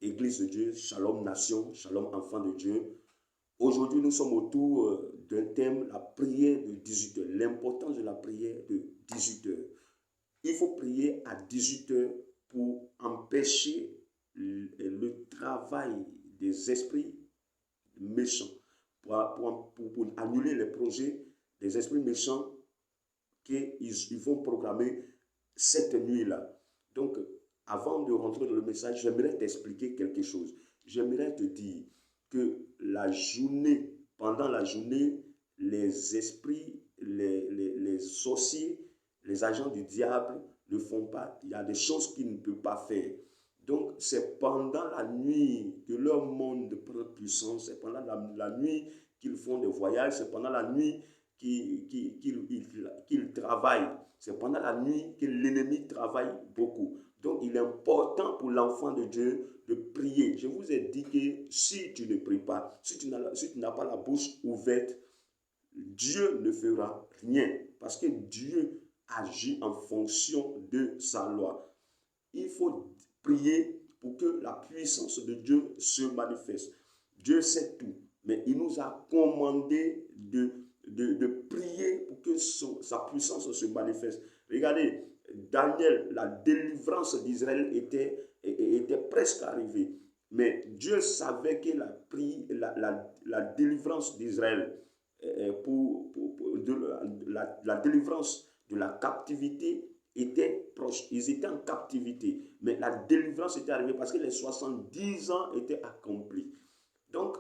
Église de Dieu, Shalom Nation, Shalom Enfant de Dieu. Aujourd'hui, nous sommes autour d'un thème, la prière de 18 heures, l'importance de la prière de 18 heures. Il faut prier à 18 heures pour empêcher le travail des esprits méchants, pour annuler les projets des esprits méchants qu'ils vont programmer cette nuit-là. Donc, avant de rentrer dans le message, j'aimerais t'expliquer quelque chose. J'aimerais te dire que pendant la journée, les esprits, les sorciers, les agents du diable ne font pas. Il y a des choses qu'ils ne peuvent pas faire. Donc, c'est pendant la nuit que leur monde prend puissance. C'est pendant la nuit qu'ils font des voyages. C'est pendant la nuit qu'ils travaillent. C'est pendant la nuit que l'ennemi travaille beaucoup. Donc, il est important pour l'enfant de Dieu de prier. Je vous ai dit que si tu ne pries pas, si tu n'as pas la bouche ouverte, Dieu ne fera rien. Parce que Dieu agit en fonction de sa loi. Il faut prier pour que la puissance de Dieu se manifeste. Dieu sait tout, mais il nous a commandé de prier pour que sa puissance se manifeste. Regardez, Daniel, la délivrance d'Israël était presque arrivée. Mais Dieu savait que la délivrance d'Israël, la délivrance de la captivité était proche. Ils étaient en captivité. Mais la délivrance était arrivée parce que les 70 ans étaient accomplis. Donc,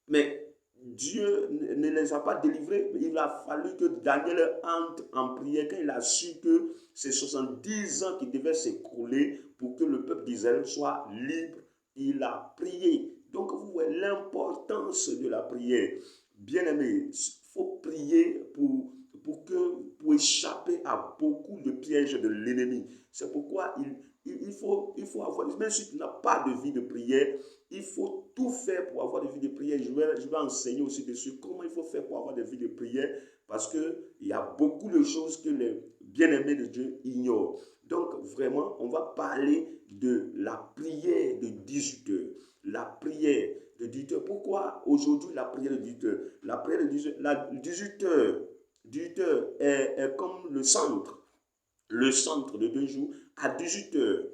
mais Dieu ne les a pas délivrés. Il a fallu que Daniel entre en prière quand il a su que ces 70 ans qui devaient s'écouler pour que le peuple d'Israël soit libre. Il a prié. Donc, vous voyez l'importance de la prière. Bien-aimés, il faut prier pour échapper à beaucoup de pièges de l'ennemi. C'est pourquoi il faut avoir, même si tu n'as pas de vie de prière, il faut tout faire pour avoir des vies de prière. Je vais enseigner aussi dessus comment il faut faire pour avoir des vies de prière, parce qu'il y a beaucoup de choses que les bien-aimés de Dieu ignorent. Donc vraiment, on va parler de la prière de 18 heures. La prière de 18 heures. Pourquoi aujourd'hui la prière de 18 heures? La prière de 18 heures, 18 heures est comme le centre de 2 jours. À 18 heures,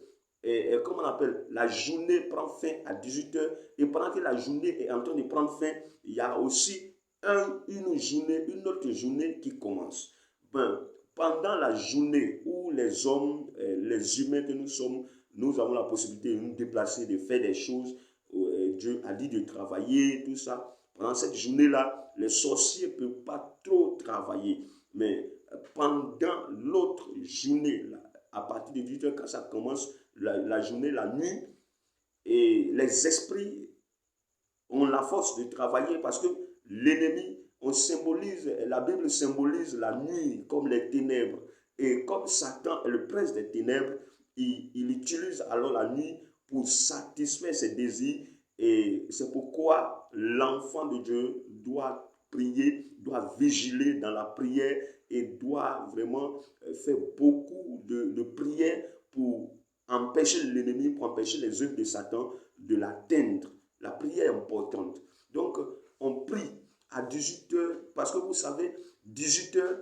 comme on appelle, la journée prend fin à 18 heures. Et pendant que la journée est en train de prendre fin, il y a aussi une autre journée qui commence. Pendant la journée où les hommes, les humains que nous sommes, nous avons la possibilité de nous déplacer, de faire des choses. Dieu a dit de travailler, tout ça. Pendant cette journée-là, les sorciers ne peuvent pas trop travailler. Mais pendant l'autre journée, à partir de 18 heures, quand ça commence, la journée, la nuit, et les esprits ont la force de travailler parce que l'ennemi, la Bible symbolise la nuit comme les ténèbres. Et comme Satan est le prince des ténèbres, il utilise alors la nuit pour satisfaire ses désirs. Et c'est pourquoi l'enfant de Dieu doit prier, doit vigiler dans la prière et doit vraiment faire beaucoup de prières pour empêcher l'ennemi, pour empêcher les œuvres de Satan de l'atteindre. La prière est importante. Donc, on prie à 18 heures parce que vous savez, 18 heures,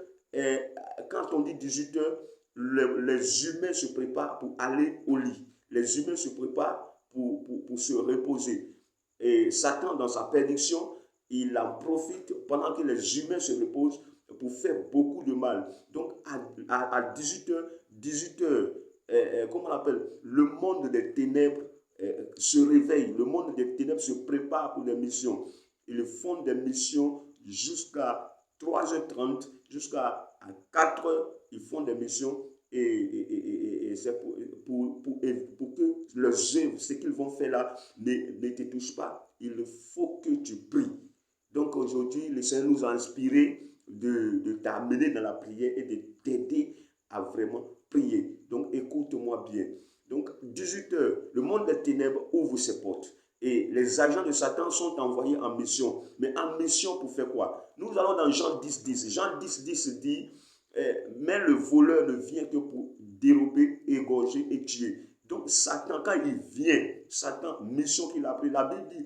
quand on dit 18 heures, les humains se préparent pour aller au lit. Les humains se préparent pour se reposer. Et Satan, dans sa prédiction, il en profite pendant que les humains se reposent pour faire beaucoup de mal. Donc, à 18 heures, comment on appelle, le monde des ténèbres se réveille. Le monde des ténèbres se prépare pour des missions. Ils font des missions jusqu'à 3h30, jusqu'à 4h. Ils font des missions et c'est pour que leurs œuvres, ce qu'ils vont faire là, ne te touchent pas. Il faut que tu pries. Donc aujourd'hui, le Seigneur nous a inspiré de t'amener dans la prière et de t'aider à vraiment prier. Donc écoute-moi bien. Donc 18 heures, le monde des ténèbres ouvre ses portes. Et les agents de Satan sont envoyés en mission. Mais en mission pour faire quoi? Nous allons dans Jean 10, 10. Jean 10, 10 dit, mais le voleur ne vient que pour dérober, égorger et tuer. Donc Satan, quand il vient, Satan, mission qu'il a pris, la Bible dit,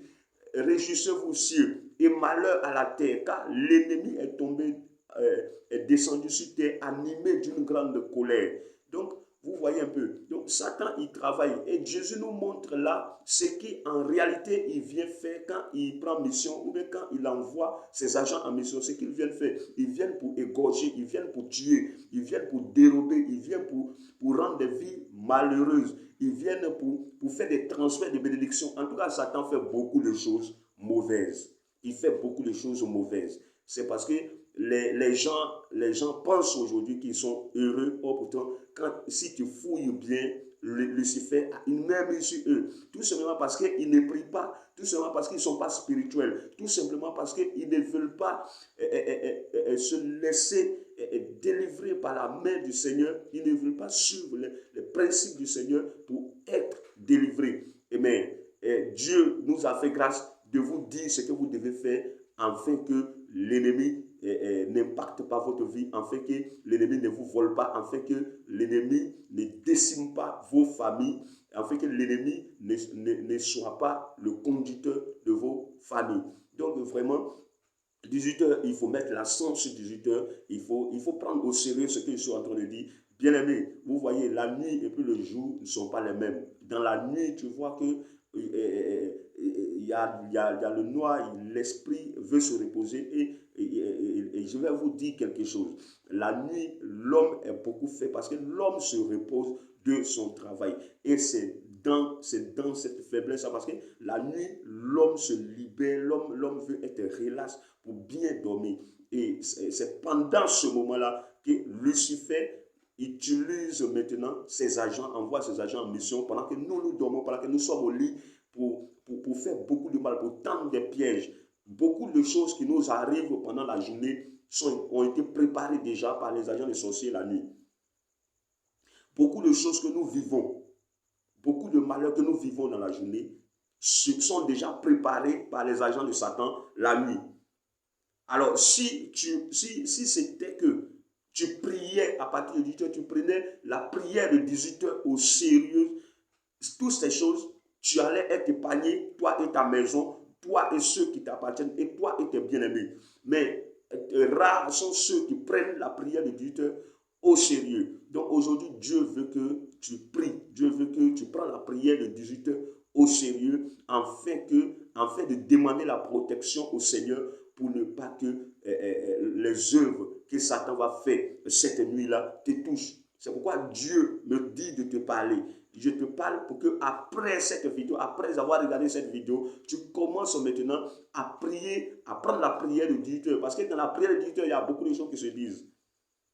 réjouissez-vous cieux et malheur à la terre, car l'ennemi est tombé, est descendu sur terre, animé d'une grande colère. Donc, vous voyez un peu. Donc, Satan, il travaille. Et Jésus nous montre là ce qu'en réalité, il vient faire quand il prend mission ou bien quand il envoie ses agents en mission. Ce qu'ils viennent faire. Ils viennent pour égorger, ils viennent pour tuer, ils viennent pour dérober, ils viennent pour rendre des vies malheureuses. Ils viennent pour faire des transferts de bénédictions. En tout cas, Satan fait beaucoup de choses mauvaises. Il fait beaucoup de choses mauvaises. C'est parce que les gens pensent aujourd'hui qu'ils sont heureux. Or, pourtant, si tu fouilles bien, Lucifer a une main mise sur eux. Tout simplement parce qu'ils ne prient pas. Tout simplement parce qu'ils ne sont pas spirituels. Tout simplement parce qu'ils ne veulent pas se laisser délivrer par la main du Seigneur. Ils ne veulent pas suivre les principes du Seigneur pour être délivrés. Mais Dieu nous a fait grâce de vous dire ce que vous devez faire afin que l'ennemi n'impacte pas votre vie, afin que l'ennemi ne vous vole pas, afin que l'ennemi ne décime pas vos familles, afin que l'ennemi ne soit pas le conducteur de vos familles. Donc vraiment, 18 heures, il faut mettre l'accent sur 18 heures, il faut prendre au sérieux ce que je suis en train de dire. Bien aimé, vous voyez, la nuit et puis le jour ne sont pas les mêmes. Dans la nuit, tu vois que il y a le noir, l'esprit veut se reposer et je vais vous dire quelque chose. La nuit, l'homme est beaucoup fait parce que l'homme se repose de son travail. Et c'est dans cette faiblesse, parce que la nuit, l'homme se libère, l'homme veut être relax pour bien dormir. Et c'est pendant ce moment-là que Lucifer utilise maintenant ses agents, envoie ses agents en mission pendant que nous dormons, pendant que nous sommes au lit pour faire beaucoup de mal, pour tendre des pièges. Beaucoup de choses qui nous arrivent pendant la journée ont été préparées déjà par les agents de sorciers la nuit. Beaucoup de choses que nous vivons, beaucoup de malheurs que nous vivons dans la journée sont déjà préparés par les agents de Satan la nuit. Alors, si c'était que tu priais à partir de 18 heures, tu prenais la prière de 18 heures au sérieux, toutes ces choses, tu allais être épargné, toi et ta maison, toi et ceux qui t'appartiennent, et toi et tes bien-aimés. Mais rares sont ceux qui prennent la prière de 18 heures au sérieux. Donc aujourd'hui, Dieu veut que tu pries, Dieu veut que tu prends la prière de 18 heures au sérieux, afin de demander la protection au Seigneur pour ne pas que les œuvres que Satan va faire cette nuit-là te touchent. C'est pourquoi Dieu me dit de te parler. Je te parle pour que après cette vidéo, après avoir regardé cette vidéo, tu commences maintenant à prier, à prendre la prière de 18 heures. Parce que dans la prière de 18 heures, il y a beaucoup de choses qui se disent.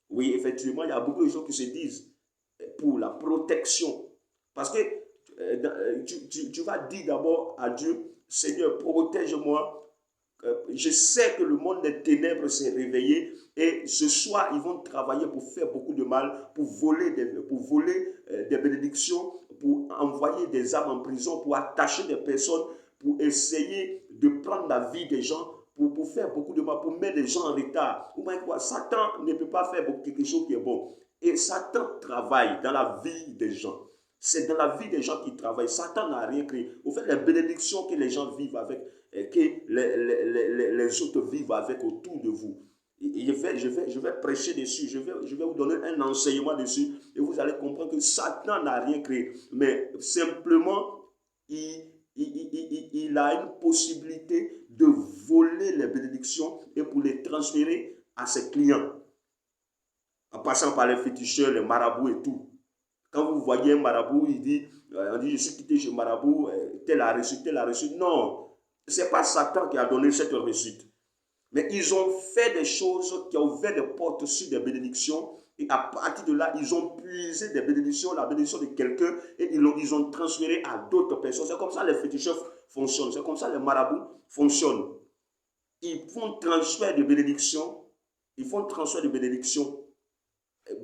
Oui, effectivement, il y a beaucoup de choses qui se disent pour la protection. Parce que tu vas dire d'abord à Dieu, Seigneur, protège-moi. Je sais que le monde des ténèbres s'est réveillé et ce soir, ils vont travailler pour faire beaucoup de mal, pour voler des bénédictions, pour envoyer des âmes en prison, pour attacher des personnes, pour essayer de prendre la vie des gens, pour faire beaucoup de mal, pour mettre les gens en retard. Satan ne peut pas faire quelque chose qui est bon. Et Satan travaille dans la vie des gens. C'est dans la vie des gens qui travaillent. Satan n'a rien créé. Au fait, les bénédictions que les gens vivent avec, que les autres vivent avec autour de vous. Et je vais prêcher dessus. Je vais vous donner un enseignement dessus. Et vous allez comprendre que Satan n'a rien créé. Mais simplement, il a une possibilité de voler les bénédictions et pour les transférer à ses clients. En passant par les féticheurs, les marabouts et tout. Quand vous voyez un marabout, il dit, je suis quitté chez marabout, tel a reçu, tel a reçu. Non, ce n'est pas Satan qui a donné cette réussite. Mais ils ont fait des choses qui ont ouvert des portes sur des bénédictions. Et à partir de là, ils ont puisé des bénédictions, la bénédiction de quelqu'un, et ils ont transféré à d'autres personnes. C'est comme ça que les féticheurs fonctionnent. C'est comme ça que les marabouts fonctionnent. Ils font transfert de bénédictions. Ils font transfert de bénédictions.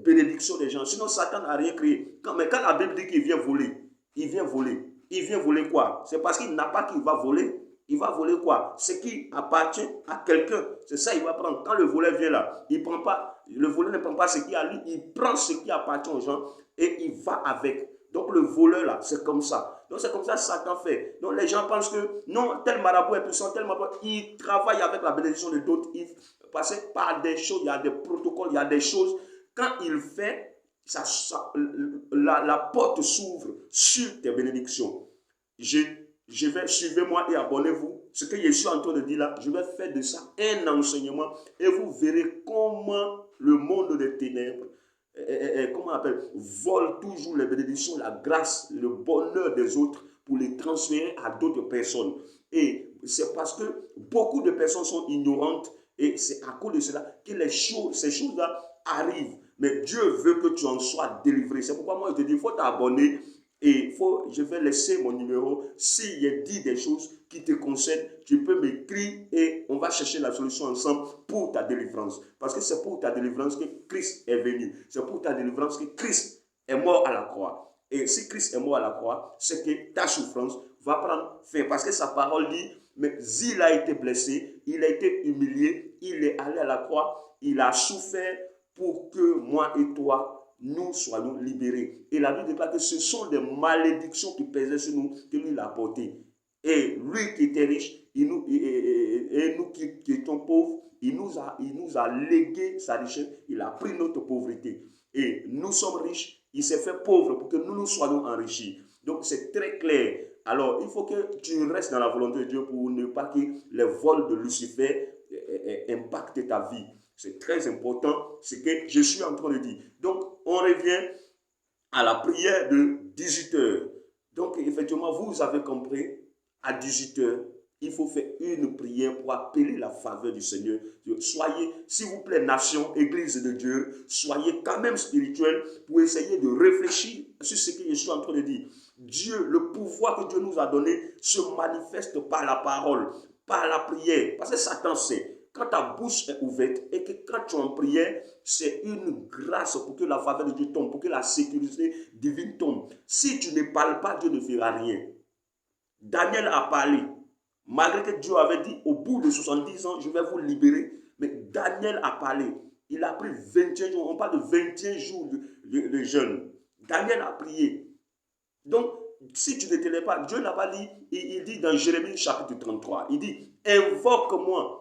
Bénédiction des gens. Sinon, Satan n'a rien créé. Mais quand la Bible dit qu'il vient voler, il vient voler. Il vient voler quoi? C'est parce qu'il n'a pas qu'il va voler. Il va voler quoi? Ce qui appartient à quelqu'un. C'est ça qu'il va prendre. Quand le voleur vient là, il prend pas, le voleur ne prend pas ce qui est à lui, il prend ce qui appartient aux gens et il va avec. Donc le voleur là, c'est comme ça. Donc c'est comme ça que Satan fait. Donc les gens pensent que non, tel marabout est puissant, tel marabout, il travaille avec la bénédiction de d'autres. Il passe par des choses, il y a des protocoles, il y a des choses. Quand il fait, la porte s'ouvre sur tes bénédictions. Je vais, suivez-moi et abonnez-vous. Ce que je suis en train de dire là, je vais faire de ça un enseignement et vous verrez comment le monde des ténèbres, comment on appelle, vole toujours les bénédictions, la grâce, le bonheur des autres pour les transférer à d'autres personnes. Et c'est parce que beaucoup de personnes sont ignorantes et c'est à cause de cela que ces choses-là arrivent. Mais Dieu veut que tu en sois délivré. C'est pourquoi moi je te dis, il faut t'abonner. Et je vais laisser mon numéro. S'il y a dit des choses qui te concernent, tu peux m'écrire et on va chercher la solution ensemble pour ta délivrance. Parce que c'est pour ta délivrance que Christ est venu. C'est pour ta délivrance que Christ est mort à la croix. Et si Christ est mort à la croix, c'est que ta souffrance va prendre fin. Parce que sa parole dit, mais il a été blessé, il a été humilié, il est allé à la croix, il a souffert pour que moi et toi, nous soyons libérés. Et la Bible déclare que ce sont des malédictions qui pesaient sur nous que lui l'a porté. Et lui qui était riche, et nous qui étions pauvres, il nous a légué sa richesse, il a pris notre pauvreté. Et nous sommes riches, il s'est fait pauvre pour que nous soyons enrichis. Donc c'est très clair. Alors il faut que tu restes dans la volonté de Dieu pour ne pas que les vols de Lucifer impactent ta vie. C'est très important ce que je suis en train de dire. Donc, on revient à la prière de 18 heures. Donc, effectivement, vous avez compris, à 18 heures, il faut faire une prière pour appeler la faveur du Seigneur. Soyez, s'il vous plaît, nation, église de Dieu, soyez quand même spirituels pour essayer de réfléchir sur ce que je suis en train de dire. Dieu, le pouvoir que Dieu nous a donné se manifeste par la parole, par la prière. Parce que Satan sait. Quand ta bouche est ouverte et que quand tu es en prière, c'est une grâce pour que la faveur de Dieu tombe, pour que la sécurité divine tombe. Si tu ne parles pas, Dieu ne fera rien. Daniel a parlé. Malgré que Dieu avait dit, au bout de 70 ans, je vais vous libérer. Mais Daniel a parlé. Il a pris 21 jours. On parle de 21 jours de jeûne. Daniel a prié. Donc, si tu ne te lèves pas, Dieu n'a pas dit, il dit dans Jérémie chapitre 33, il dit, invoque-moi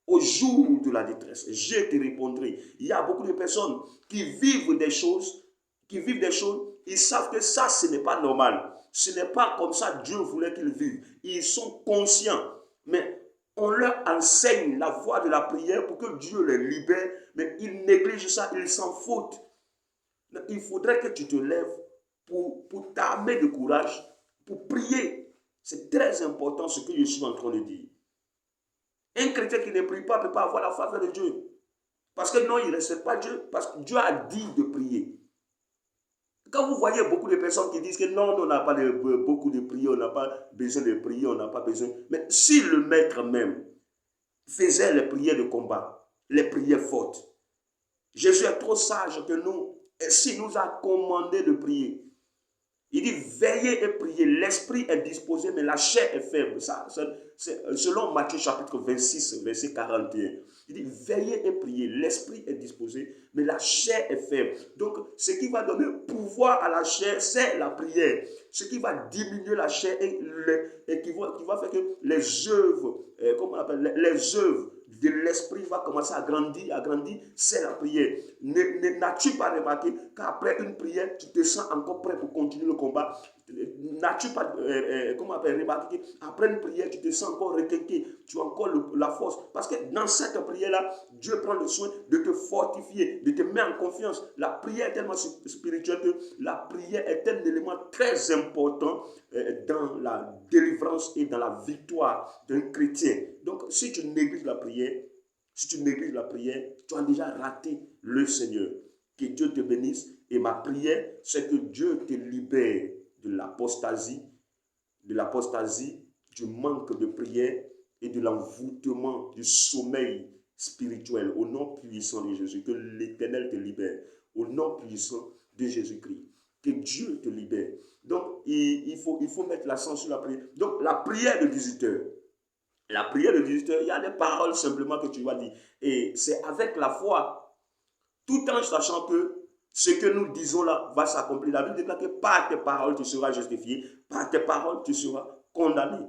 au jour de la détresse, je te répondrai. Il y a beaucoup de personnes qui vivent des choses, ils savent que ça, ce n'est pas normal. Ce n'est pas comme ça Dieu voulait qu'ils vivent. Ils sont conscients, mais on leur enseigne la voie de la prière pour que Dieu les libère, mais ils négligent ça, ils s'en foutent. Il faudrait que tu te lèves pour t'armer de courage, pour prier. C'est très important ce que je suis en train de dire. Un chrétien qui ne prie pas ne peut pas avoir la faveur de Dieu. Parce que non, il ne respecte pas Dieu. Parce que Dieu a dit de prier. Quand vous voyez beaucoup de personnes qui disent que non, on n'a pas beaucoup de prières, on n'a pas besoin de prier, on n'a pas besoin. Mais si le maître même faisait les prières de combat, les prières fortes, Jésus est trop sage que nous, et s'il nous a commandé de prier, il dit, veillez et priez. L'esprit est disposé, mais la chair est faible. Ça, c'est selon Matthieu chapitre 26, verset 41. Il dit, veillez et priez. L'esprit est disposé, mais la chair est faible. Donc, ce qui va donner pouvoir à la chair, c'est la prière. Ce qui va diminuer la chair et qui va faire que les œuvres, comment on appelle, les œuvres de l'esprit va commencer à grandir, c'est la prière. N'as-tu pas remarqué qu'après une prière, tu te sens encore prêt pour continuer le combat? N'as-tu pas remarqué qu'après une prière, tu te sens encore requinqué, tu as encore la force? Parce que dans cette prière-là, Dieu prend le soin de te fortifier, de te mettre en confiance. La prière est tellement spirituelle que la prière est un élément très important dans la délivrance et dans la victoire d'un chrétien. Donc, si tu négliges la prière, tu as déjà raté le Seigneur. Que Dieu te bénisse. Et ma prière, c'est que Dieu te libère de l'apostasie, du manque de prière et de l'envoûtement, du sommeil spirituel. Au nom puissant de Jésus, que l'Éternel te libère. Au nom puissant de Jésus-Christ. Que Dieu te libère. Donc, il faut mettre l'accent sur la prière. Donc, la prière de 18 heures. La prière de 18 heures, il y a des paroles simplement que tu vas dire. Et c'est avec la foi, tout en sachant que ce que nous disons là va s'accomplir. La Bible déclare que par tes paroles, tu seras justifié, par tes paroles, tu seras condamné.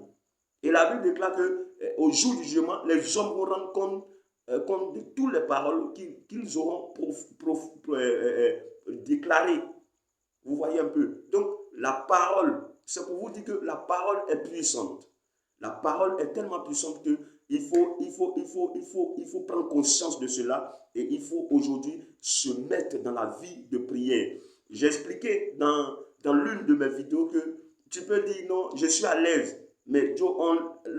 Et la Bible déclare qu'au jour du jugement, les hommes vont rendre compte de toutes les paroles qu'ils auront déclarées. Vous voyez un peu. Donc, la parole, c'est pour vous dire que la parole est puissante. La parole est tellement puissante qu'il faut prendre conscience de cela et il faut aujourd'hui se mettre dans la vie de prière. J'ai expliqué dans l'une de mes vidéos que tu peux dire non, je suis à l'aise, mais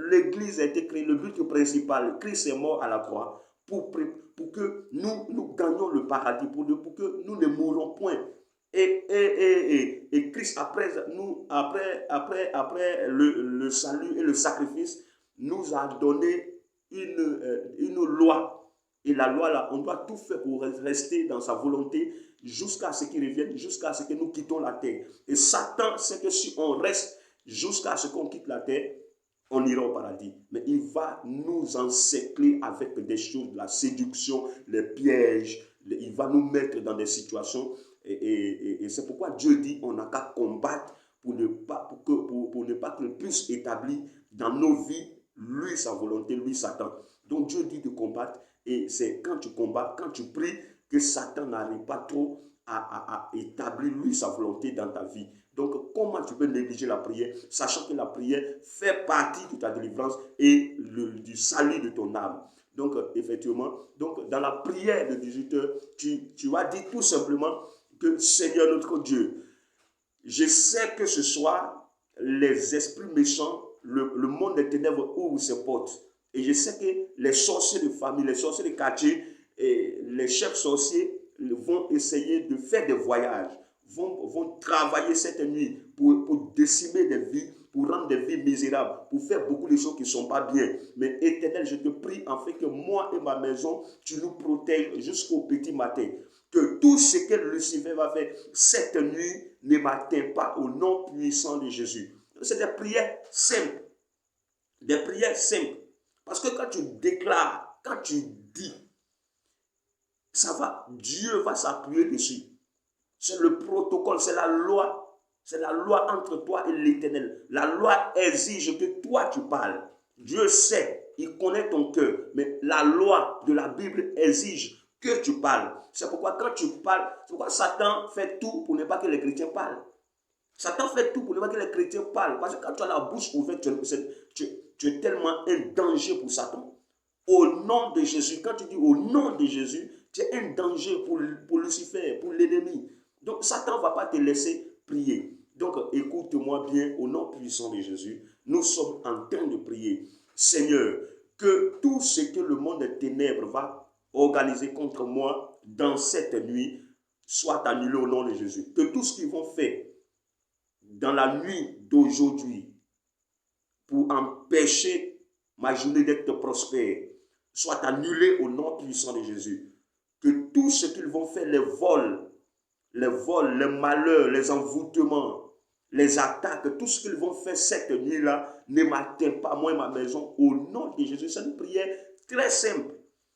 l'église a été créée, le but principal, Christ est mort à la croix pour que nous gagnions le paradis, pour que nous ne mourons point. Et Christ, après le salut et le sacrifice, nous a donné une loi. Et la loi, là, on doit tout faire pour rester dans sa volonté jusqu'à ce qu'il revienne, jusqu'à ce que nous quittons la terre. Et Satan sait que si on reste jusqu'à ce qu'on quitte la terre, on ira au paradis. Mais il va nous encercler avec des choses, la séduction, les pièges. Il va nous mettre dans des situations. Et c'est pourquoi Dieu dit on n'a qu'à combattre pour ne pas qu'il puisse établir dans nos vies, lui, sa volonté, lui, Satan. Donc Dieu dit de combattre. Et c'est quand tu combats, quand tu pries, que Satan n'arrive pas trop à établir, lui, sa volonté dans ta vie. Donc, comment tu peux négliger la prière, sachant que la prière fait partie de ta délivrance et du salut de ton âme. Donc, effectivement, dans la prière de 18 heures, tu vas dire tout simplement que Seigneur notre Dieu, je sais que ce soir, les esprits méchants, le monde des ténèbres ouvre ses portes. Et je sais que les sorciers de famille, les sorciers de quartier, et les chefs sorciers vont essayer de faire des voyages, vont travailler cette nuit pour décimer des vies, pour rendre des vies misérables, pour faire beaucoup de choses qui ne sont pas bien. Mais Éternel, je te prie en fait que moi et ma maison, tu nous protèges jusqu'au petit matin. Que tout ce que Lucifer va faire cette nuit ne m'atteint pas au nom puissant de Jésus. C'est des prières simples. Des prières simples. Parce que quand tu déclares, quand tu dis, Dieu va s'appuyer dessus. C'est le protocole, c'est la loi. C'est la loi entre toi et l'Éternel. La loi exige que toi tu parles. Dieu sait, il connaît ton cœur. Mais la loi de la Bible exige que tu parles. C'est pourquoi quand tu parles, c'est pourquoi Satan fait tout pour ne pas que les chrétiens parlent. Satan fait tout pour ne pas que les chrétiens parlent. Parce que quand tu as la bouche ouverte, tu es tellement un danger pour Satan. Au nom de Jésus, quand tu dis au nom de Jésus, tu es un danger pour Lucifer, pour l'ennemi. Donc Satan ne va pas te laisser prier. Donc écoute-moi bien, au nom puissant de Jésus, nous sommes en train de prier. Seigneur, que tout ce que le monde des ténèbres va organiser contre moi dans cette nuit soit annulé au nom de Jésus. Que tout ce qu'ils vont faire dans la nuit d'aujourd'hui pour empêcher ma journée d'être prospère soit annulé au nom puissant de Jésus. Que tout ce qu'ils vont faire, les vols, les malheurs, les envoûtements, les attaques, tout ce qu'ils vont faire cette nuit-là ne m'atteint pas, moi et ma maison, au nom de Jésus. C'est une prière très simple.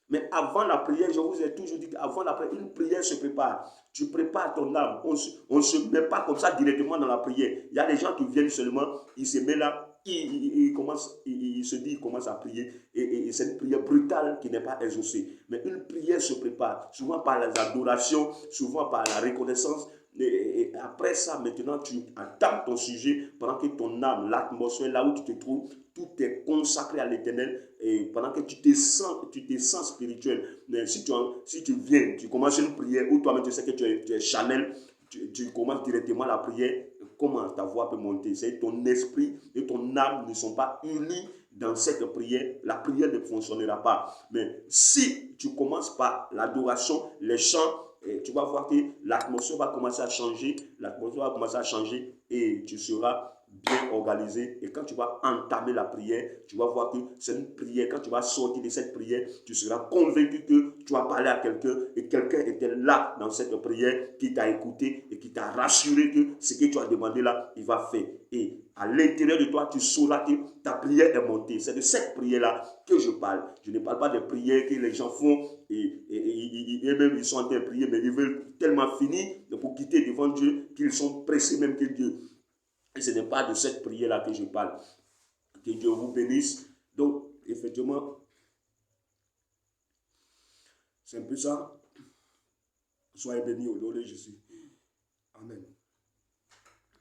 Mais avant la prière, je vous ai toujours dit qu'avant la prière, une prière se prépare. Tu prépares ton âme. On ne se met pas comme ça directement dans la prière. Il y a des gens qui viennent seulement, ils se mettent là, il se dit, il commence à prier. Et c'est une prière brutale qui n'est pas exaucée. Mais une prière se prépare, souvent par les adorations, souvent par la reconnaissance. Et après ça, maintenant, tu attends ton sujet pendant que ton âme, l'atmosphère, là où tu te trouves, tout est consacré à l'Éternel et pendant que tu te sens spirituel. Mais si tu viens, tu commences une prière où toi-même tu sais que tu es Chanel, tu commences directement la prière, comment ta voix peut monter? C'est ton esprit et ton âme ne sont pas unis dans cette prière, la prière ne fonctionnera pas. Mais si tu commences par l'adoration, les chants, et tu vas voir que l'atmosphère va commencer à changer, et tu seras bien organisée. Et quand tu vas entamer la prière, tu vas voir que c'est une prière. Quand tu vas sortir de cette prière, tu seras convaincu que tu as parlé à quelqu'un et quelqu'un était là dans cette prière qui t'a écouté et qui t'a rassuré que ce que tu as demandé là, il va faire. Et à l'intérieur de toi, tu sauras que ta prière est montée. C'est de cette prière-là que je parle. Je ne parle pas des prières que les gens font et même ils sont en train de prier, mais ils veulent tellement finir pour quitter devant Dieu qu'ils sont pressés même que Dieu. Et ce n'est pas de cette prière-là que je parle. Que Dieu vous bénisse. Donc, effectivement, c'est un peu ça. Soyez bénis au nom de Jésus. Amen.